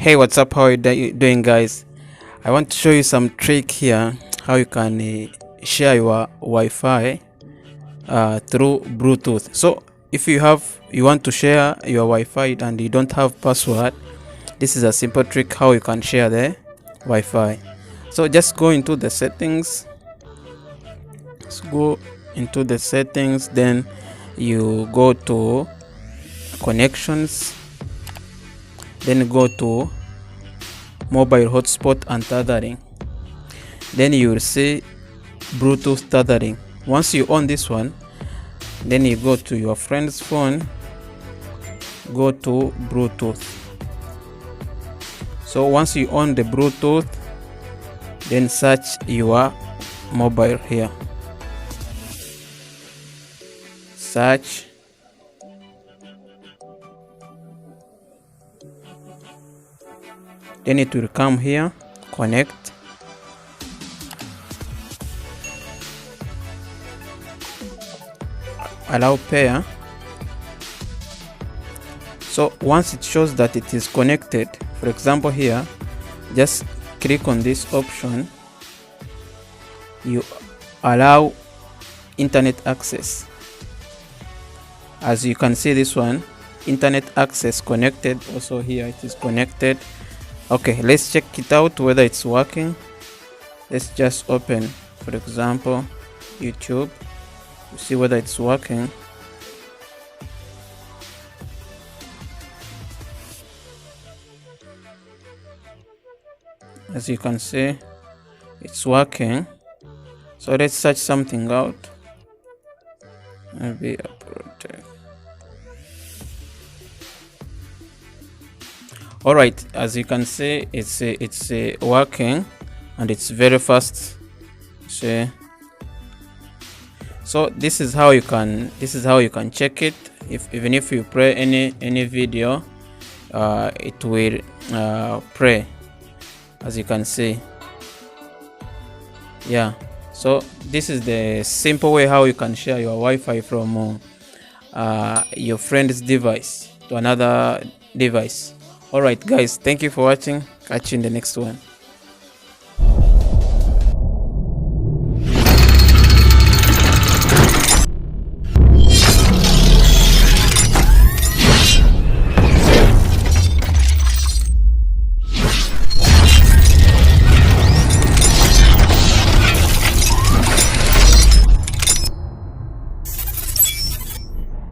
Hey, what's up? How are you doing, guys? I want to show you some trick here how you can share your Wi-Fi through Bluetooth. So if you want to share your Wi-Fi and you don't have password, this is a simple trick how you can share the Wi-Fi. So just go into the settings. Then you go to connections, then go to mobile hotspot and tethering. Then you will see Bluetooth tethering. Once you on this one, then you go to your friend's phone, go to Bluetooth. So once you on the Bluetooth, then search your mobile here. Search. Then it will come here, connect. Allow pair. So once it shows that it is connected, for example here, just click on this option. You allow internet access. As you can see, this one, internet access connected. Also here it is connected. Okay, let's check it out whether it's working. Let's just open, for example, YouTube to see whether it's working. As you can see, it's working. So let's search something out. Maybe a project. All right, as you can see, it's working and it's very fast. So this is how you can check it. Even if you play any video, it will play, as you can see. Yeah, so this is the simple way how you can share your Wi-Fi from your friend's device to another device. Alright guys, thank you for watching. Catch you in the next one.